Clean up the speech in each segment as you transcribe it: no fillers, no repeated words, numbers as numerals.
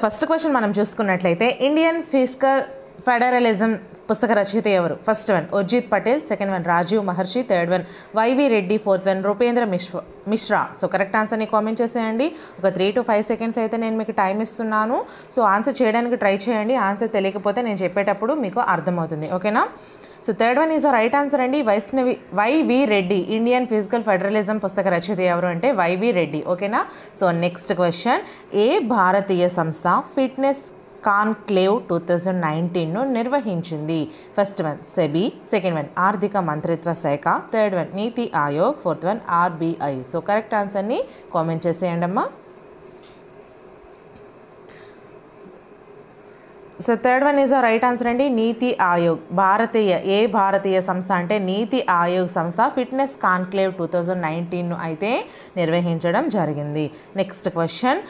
First question మనం చూసుకున్నట్లయితే Indian physical federalism పుస్తక రచయిత ఎవరు? First one Urjit Patel, second one Rajiv Maharshi, third one YV Reddy, fourth one Rupendra Mishra. So correct ఆన్సర్ని కామెంట్ చేసేయండి. ఒక 3 to 5 seconds అయితే నేను మీకు టైం ఇస్తున్నాను. సో ఆన్సర్ చేయడానికి ట్రై చేయండి. ఆన్సర్ తెలియకపోతే నేను చెప్పేటప్పుడు మీకు అర్థమవుతుంది. ఓకేనా? So third one is the right answer అండి. YV Reddy. Indian physical federalism పుస్తక రచయిత ఎవరు అంటే వైవి రెడ్డి. ఓకేనా? సో నెక్స్ట్ క్వశ్చన్, ఏ భారతీయ సంస్థ ఫిట్నెస్ కాన్క్లేవ్ 2019ను నిర్వహించింది? First one SEBI, second one ఆర్థిక మంత్రిత్వ శాఖ, third one Niti Aayog, fourth one RBI. So correct ఆన్సర్ని కామెంట్ చేసేయండి అమ్మా. So third one is the right answer అండి. నీతి ఆయోగ్. ఏ భారతీయ సంస్థ అంటే నీతి ఆయోగ్ సంస్థ ఫిట్నెస్ కాన్క్లేవ్ 2019ను అయితే నిర్వహించడం జరిగింది. Next question,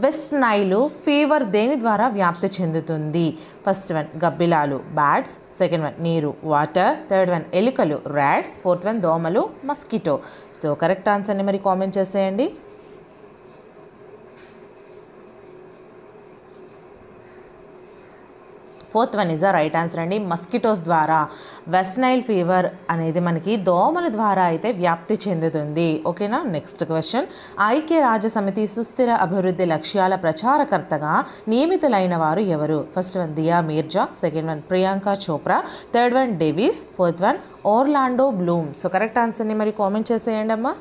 west Nile fever దేని ద్వారా వ్యాప్తి చెందుతుంది? ఫస్ట్ వన్ గబ్బిలాలు బ్యాట్స్, సెకండ్ వన్ నీరు వాటర్, థర్డ్ వన్ ఎలుకలు ర్యాట్స్, ఫోర్త్ వన్ దోమలు మస్కిటో. సో కరెక్ట్ ఆన్సర్ని మరి కామెంట్ చేసేయండి. Fourth one is the right answer అండి. మస్కిటోస్ ద్వారా వెస్ట్ నైల్ ఫీవర్ అనేది మనకి దోమల ద్వారా అయితే వ్యాప్తి చెందుతుంది. ఓకేనా? నెక్స్ట్ క్వశ్చన్, ఐక్యరాజ్య సమితి సుస్థిర అభివృద్ధి లక్ష్యాల ప్రచారకర్తగా నియమితులైన వారు ఎవరు? First one Dia Mirza, second one Priyanka Chopra, third one Davis, fourth one Orlando Bloom. So correct ఆన్సర్ని మరి కామెంట్ చేసేయండి అమ్మా.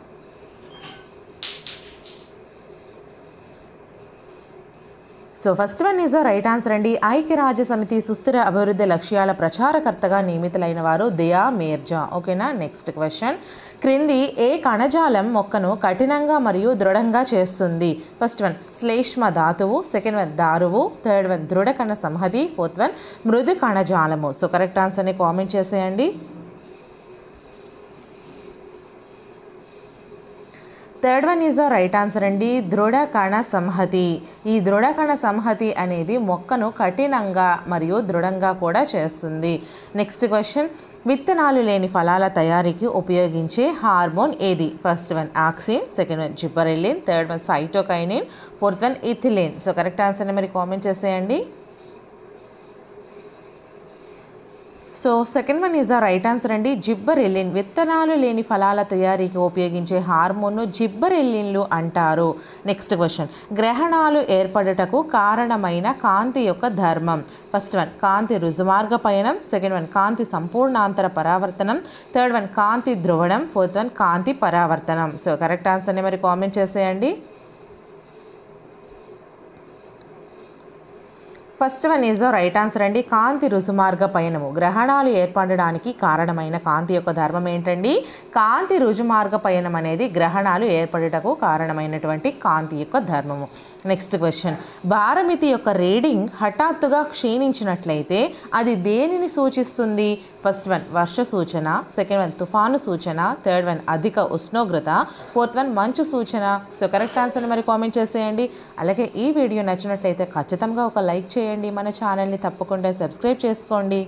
So first one is the right answer అండి. ఐక్యరాజ్య సమితి సుస్థిర అభివృద్ధి లక్ష్యాల ప్రచారకర్తగా నియమితులైన వారు దియా మీర్జా. ఓకేనా? నెక్స్ట్ క్వశ్చన్, క్రింది ఏ కణజాలం మొక్కను కఠినంగా మరియు దృఢంగా చేస్తుంది? ఫస్ట్ వన్ శ్లేష్మ ధాతువు, సెకండ్ వన్ దారువు, థర్డ్ వన్ దృఢ కణ సంహతి, ఫోర్త్ వన్ మృదు కణజాలము. సో కరెక్ట్ ఆన్సర్ని కామెంట్ చేసేయండి. Third one is the right answer అండి. దృఢ కణ సంహతి. ఈ దృఢ కణ సంహతి అనేది మొక్కను కఠినంగా మరియు దృఢంగా కూడా చేస్తుంది. నెక్స్ట్ క్వశ్చన్, విత్తనాలు లేని ఫలాల తయారీకి ఉపయోగించే హార్మోన్ ఏది? First one auxin, second one gibberellin, third one cytokinin, fourth one ethylene. So correct ఆన్సర్ని మరి కామెంట్ చేసేయండి. So second one is the right answer అండి. జిబ్బరెల్లిన్. విత్తనాలు లేని ఫలాల తయారీకి ఉపయోగించే హార్మోన్ను జిబ్బరెల్లిన్లు అంటారు. నెక్స్ట్ క్వశ్చన్, గ్రహణాలు ఏర్పడుటకు కారణమైన కాంతి యొక్క ధర్మం? ఫస్ట్ వన్ కాంతి రుజుమార్గ పయనం, సెకండ్ వన్ కాంతి సంపూర్ణాంతర పరావర్తనం, థర్డ్ వన్ కాంతి ధ్రువణం, ఫోర్త్ వన్ కాంతి పరావర్తనం. సో కరెక్ట్ ఆన్సర్ని మరి కామెంట్ చేసేయండి. First one is the right answer అండి. కాంతి రుజుమార్గ పయనము. గ్రహణాలు ఏర్పడడానికి కారణమైన కాంతి యొక్క ధర్మం ఏంటండి? కాంతి రుజుమార్గ పయనం అనేది గ్రహణాలు ఏర్పడటకు కారణమైనటువంటి కాంతి యొక్క ధర్మము. నెక్స్ట్ క్వశ్చన్, భారమితి యొక్క రీడింగ్ హఠాత్తుగా క్షీణించినట్లయితే అది దేనిని సూచిస్తుంది? ఫస్ట్ వన్ వర్ష సూచన, సెకండ్ వన్ తుఫాను సూచన, థర్డ్ వన్ అధిక ఉష్ణోగ్రత, ఫోర్త్ వన్ మంచు సూచన. సో కరెక్ట్ ఆన్సర్ని మరి కామెంట్ చేసేయండి. అలాగే ఈ వీడియో నచ్చినట్లయితే ఖచ్చితంగా ఒక లైక్ చేయండి. మన ఛానల్ని తప్పకుండా సబ్స్క్రైబ్ చేసుకోండి.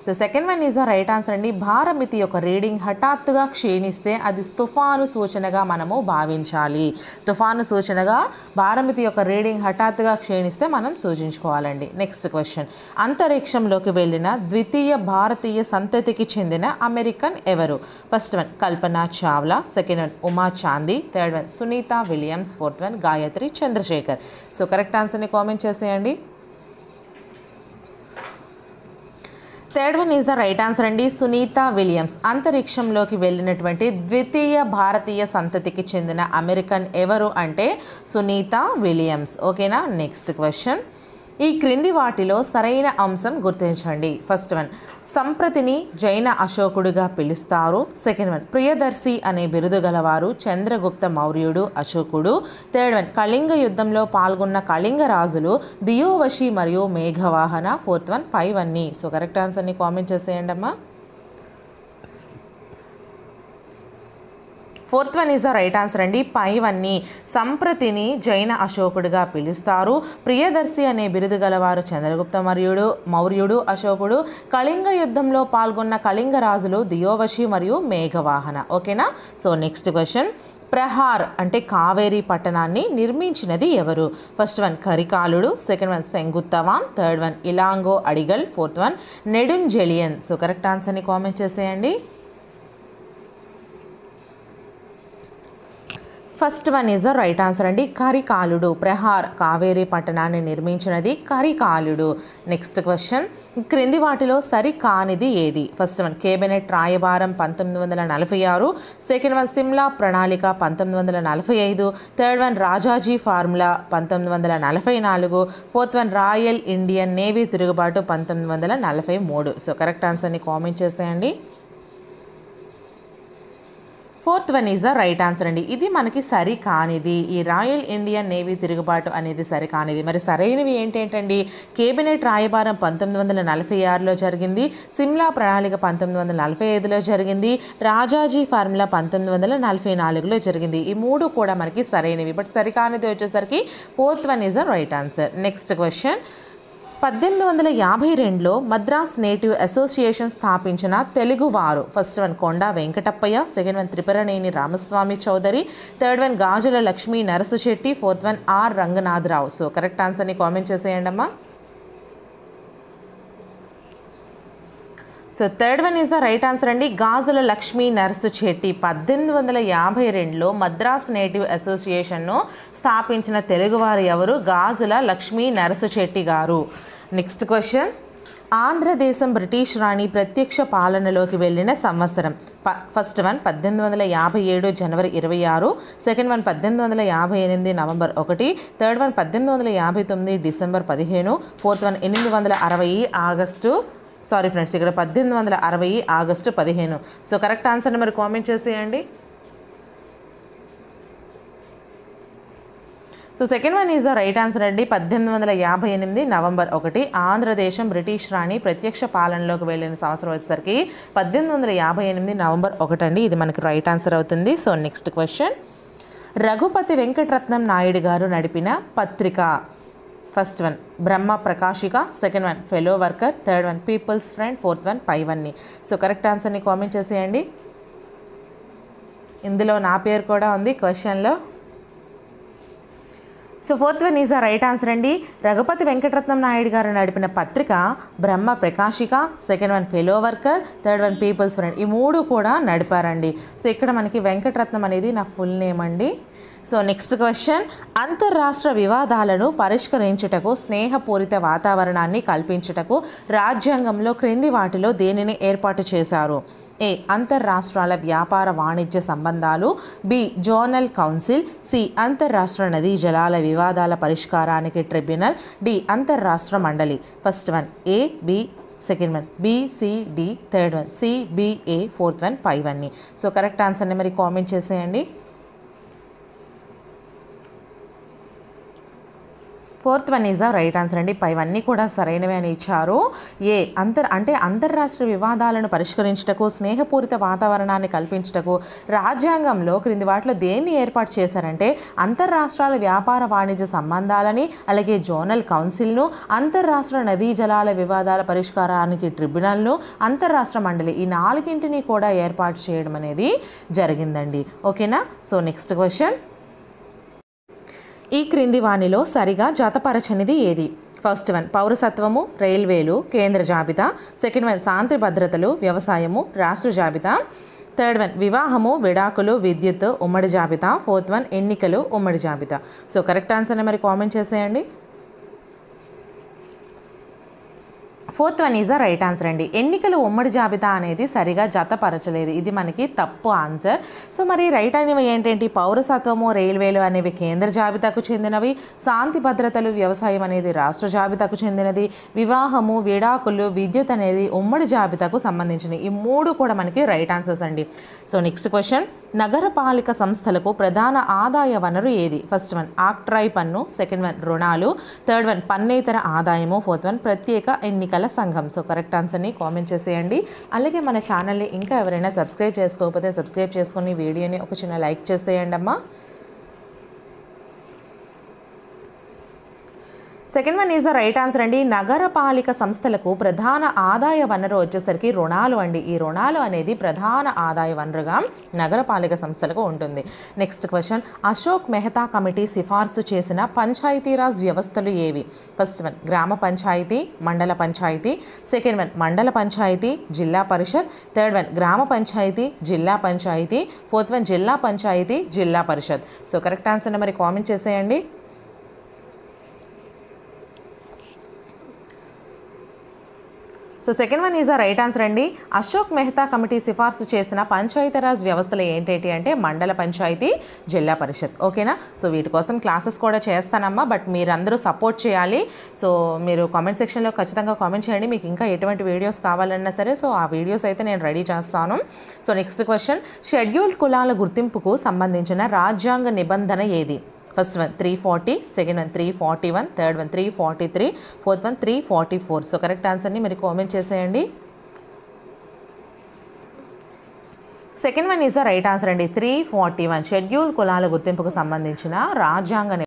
So second one is the right answer అండి. భారమితి యొక్క రీడింగ్ హఠాత్తుగా క్షీణిస్తే అది తుఫాను సూచనగా మనము భావించాలి. తుఫాను సూచనగా భారమితి యొక్క రీడింగ్ హఠాత్తుగా క్షీణిస్తే మనం సూచించుకోవాలండి. నెక్స్ట్ క్వశ్చన్, అంతరిక్షంలోకి వెళ్ళిన ద్వితీయ భారతీయ సంతతికి చెందిన అమెరికన్ ఎవరు? First one Kalpana Chawla, second one Uma Chandi, third one Sunita Williams, fourth one Gayatri Chandrasekhar. So correct ఆన్సర్ని కామెంట్ చేసేయండి. Third one is the right answer అండి. సునీత విలియమ్స్. అంతరిక్షంలోకి వెళ్ళినటువంటి ద్వితీయ భారతీయ సంతతికి చెందిన అమెరికన్ ఎవరు అంటే సునీత విలియమ్స్. ఓకేనా? నెక్స్ట్ క్వశ్చన్, ఈ క్రింది వాటిలో సరైన అంశం గుర్తించండి. ఫస్ట్ వన్ సంప్రతిని జైన అశోకుడిగా పిలుస్తారు, సెకండ్ వన్ ప్రియదర్శి అనే బిరుదు గలవారు చంద్రగుప్త మౌర్యుడు అశోకుడు, థర్డ్ వన్ కళింగ యుద్ధంలో పాల్గొన్న కళింగ రాజులు దియోవశి మరియు మేఘవాహన, ఫోర్త్ వన్ పైవన్నీ. సో కరెక్ట్ ఆన్సర్ని కామెంట్ చేసేయండి అమ్మా. Fourth one is the right answer అండి. పైవన్నీ. సంప్రతిని జైన అశోకుడిగా పిలుస్తారు, ప్రియదర్శి అనే బిరుదు గలవారు చంద్రగుప్త మౌర్యుడు అశోకుడు, కళింగ యుద్ధంలో పాల్గొన్న కళింగ రాజులు దియోవశి మరియు మేఘవాహన. ఓకేనా? సో నెక్స్ట్ క్వశ్చన్, ప్రహార్ అంటే కావేరీ పట్టణాన్ని నిర్మించినది ఎవరు? First one Karikaludu, second one Senguttuvan, third one Ilango Adigal, fourth one Nedunjeliyan. So correct ఆన్సర్ని కామెంట్ చేసేయండి. First one is the right answer అండి. కరికాలుడు. ప్రహార్ కావేరీ పట్టణాన్ని నిర్మించినది కరికాలుడు. నెక్స్ట్ క్వశ్చన్, క్రింది వాటిలో సరి కానిది ఏది? ఫస్ట్ వన్ కేబినెట్ రాయబారం 1946, సెకండ్ వన్ సిమ్లా ప్రణాళిక 1945, third one Rajaji formula 1944, fourth one royal Indian navy తిరుగుబాటు 1943. సో కరెక్ట్ ఆన్సర్ని కామెంట్ చేసేయండి. Fourth one is the right answer అండి. ఇది మనకి సరి కానిది. ఈ రాయల్ ఇండియన్ నేవీ తిరుగుబాటు అనేది సరి కానిది. మరి సరైనవి ఏంటండి? కేబినెట్ రాయబారం 1946లో జరిగింది, సిమ్లా ప్రణాళిక 1945లో జరిగింది, రాజాజీ ఫార్ములా 1944లో జరిగింది. ఈ మూడు కూడా మనకి సరైనవి. బట్ సరికానిది వచ్చేసరికి fourth one is the right answer. Next question, 1852లో మద్రాస్ నేటివ్ అసోసియేషన్ స్థాపించిన తెలుగువారు? First one Konda Venkatappayya, second one Tripuraneni Ramaswamy Chowdary, third one Gajula Lakshmi Narasu Chetty, fourth one R Ranganatharao. So correct ఆన్సర్ని కామెంట్ చేసేయండి అమ్మా. So third one is the right answer అండి. గాజుల లక్ష్మీ నరసు చెట్టి 1852లో మద్రాస్ నేటివ్ అసోసియేషన్ను స్థాపించిన తెలుగువారు ఎవరు? Gajula Lakshmi Narasu Chetty garu. Next question, Andhradesam British రాణి ప్రత్యక్ష పాలనలోకి వెళ్ళిన సంవత్సరం? ఫస్ట్ వన్ 1857 జనవరి 26, second one 1858 November 1, third one 1859 December 15, fourth one 1860 August sorry friends ఇక్కడ 1860 ఆగస్టు 15. సో కరెక్ట్ ఆన్సర్ని మరి కామెంట్ చేసేయండి. So second one is the right answer అండి. 1858 నవంబర్ 1 ఆంధ్రదేశం బ్రిటిష్ రాణి ప్రత్యక్ష పాలనలోకి వెళ్ళిన సంవత్సరం వచ్చేసరికి 1858 నవంబర్ 1 అండి. ఇది మనకి రైట్ ఆన్సర్ అవుతుంది. So next question, Raghupathi Venkataratnam Naidu garu నడిపిన పత్రిక? First one Brahma Prakasika, second one fellow worker, third one people's friend, fourth one పైవన్నీ. సో కరెక్ట్ ఆన్సర్ని కామెంట్ చేసేయండి. ఇందులో నా పేరు కూడా ఉంది క్వశ్చన్లో. So fourth one is the right answer అండి. రఘుపతి వెంకటరత్నం నాయుడు గారు నడిపిన పత్రిక Brahma Prakasika, second one fellow worker, third one people's friend. ఈ మూడు కూడా నడిపారండి. సో ఇక్కడ మనకి వెంకటరత్నం అనేది నా ఫుల్ నేమ్ అండి. సో నెక్స్ట్ క్వశ్చన్, అంతర్రాష్ట్ర వివాదాలను పరిష్కరించుటకు స్నేహపూరిత వాతావరణాన్ని కల్పించుటకు రాజ్యాంగంలో క్రింది వాటిలో దేనిని ఏర్పాటు చేశారు? ఏ అంతర్రాష్ట్రాల వ్యాపార వాణిజ్య సంబంధాలు, బి జోనల్ కౌన్సిల్, సి అంతర్రాష్ట్ర నదీ జలాల వివాదాల పరిష్కారానికి ట్రిబ్యునల్, డి అంతర్రాష్ట్ర మండలి. First one A, B, second one B, C, D, third one C, B, A, fourth one పైవన్నీ. సో కరెక్ట్ ఆన్సర్ని మరి కామెంట్ చేసేయండి. Fourth one is the right answer అండి. పైవన్నీ కూడా సరైనవి అని ఇచ్చారు. ఏ అంతర్రాష్ట్ర వివాదాలను పరిష్కరించుటకు స్నేహపూరిత వాతావరణాన్ని కల్పించుటకు రాజ్యాంగంలో క్రింది వాటిలో దేన్ని ఏర్పాటు చేశారంటే అంతర్రాష్ట్రాల వ్యాపార వాణిజ్య సంబంధాలని, అలాగే జోనల్ కౌన్సిల్ను, అంతర్రాష్ట్ర నదీ జలాల వివాదాల పరిష్కారానికి ట్రిబ్యునల్ను, అంతర్రాష్ట్ర మండలి, ఈ నాలుగింటిని కూడా ఏర్పాటు చేయడం అనేది జరిగిందండి. ఓకేనా? సో నెక్స్ట్ క్వశ్చన్, ఈ క్రింది వానిలో సరిగా జతపరచనిది ఏది? ఫస్ట్ వన్ పౌరసత్వము, రైల్వేలు, కేంద్ర జాబితా, సెకండ్ వన్ శాంతి భద్రతలు, వ్యవసాయము, రాష్ట్ర జాబితా, థర్డ్ వన్ వివాహము, విడాకులు, విద్యుత్, ఉమ్మడి జాబితా, ఫోర్త్ వన్ ఎన్నికలు, ఉమ్మడి జాబితా. సో కరెక్ట్ ఆన్సర్ని మరి కామెంట్ చేసేయండి. Fourth one is the right answer అండి. ఎన్నికలు ఉమ్మడి జాబితా అనేది సరిగా జతపరచలేదు, ఇది మనకి తప్పు ఆన్సర్. సో మరి రైట్ అనేవి ఏంటంటే పౌరసత్వము, రైల్వేలు అనేవి కేంద్ర జాబితాకు చెందినవి, శాంతి భద్రతలు, వ్యవసాయం అనేది రాష్ట్ర జాబితాకు చెందినది, వివాహము, విడాకులు, విద్యుత్ అనేది ఉమ్మడి జాబితాకు సంబంధించినవి. ఈ మూడు కూడా మనకి రైట్ ఆన్సర్స్ అండి. సో నెక్స్ట్ క్వశ్చన్, నగరపాలిక సంస్థలకు ప్రధాన ఆదాయ వనరు ఏది? ఫస్ట్ వన్ ఆక్ట్రాయ్ పన్ను, సెకండ్ వన్ రుణాలు, థర్డ్ వన్ పన్నేతర ఆదాయము, ఫోర్త్ వన్ ప్రత్యేక ఎన్నికల సంఘం. సో కరెక్ట్ ఆన్సర్ని కామెంట్ చేసేయండి. అలాగే మన ఛానల్ని ఇంకా ఎవరైనా సబ్స్క్రైబ్ చేసుకోకపోతే సబ్స్క్రైబ్ చేసుకుని వీడియోని ఒక చిన్న లైక్ చేసేయండి అమ్మా. Second one is the right answer అండి. నగరపాలిక సంస్థలకు ప్రధాన ఆదాయ వనరు వచ్చేసరికి రుణాలు అండి. ఈ రుణాలు అనేది ప్రధాన ఆదాయ వనరుగా నగరపాలిక సంస్థలకు ఉంటుంది. Next question, Ashok Mehta committee సిఫార్సు చేసిన పంచాయతీరాజ్ వ్యవస్థలు ఏవి? ఫస్ట్ వన్ గ్రామ పంచాయతీ, మండల పంచాయతీ. సెకండ్ వన్ మండల పంచాయతీ, జిల్లా పరిషత్. థర్డ్ వన్ గ్రామ పంచాయతీ, జిల్లా పంచాయతీ. ఫోర్త్ వన్ జిల్లా పంచాయతీ, జిల్లా పరిషత్. సో కరెక్ట్ ఆన్సర్ని మరి కామెంట్ చేసేయండి. So second one is the right answer అండి. అశోక్ మెహతా కమిటీ సిఫార్సు చేసిన పంచాయతీరాజ్ వ్యవస్థలు ఏంటి అంటే మండల పంచాయతీ, జిల్లా పరిషత్. ఓకేనా? సో వీటి కోసం క్లాసెస్ కూడా చేస్తానమ్మా, బట్ మీరందరూ సపోర్ట్ చేయాలి. సో మీరు కామెంట్ సెక్షన్లో ఖచ్చితంగా కామెంట్ చేయండి మీకు ఇంకా ఎటువంటి వీడియోస్ కావాలన్నా సరే. సో ఆ వీడియోస్ అయితే నేను రెడీ చేస్తాను. సో నెక్స్ట్ క్వశ్చన్, షెడ్యూల్డ్ కులాల గుర్తింపుకు సంబంధించిన రాజ్యాంగ నిబంధన ఏది? First one 340, second one 341, third one 343, fourth one 344. So correct ఆన్సర్ని మరి కామెంట్ చేసేయండి. Second one is the right answer అండి. 341 షెడ్యూల్డ్ కులాల గుర్తింపుకు సంబంధించిన రాజ్యాంగ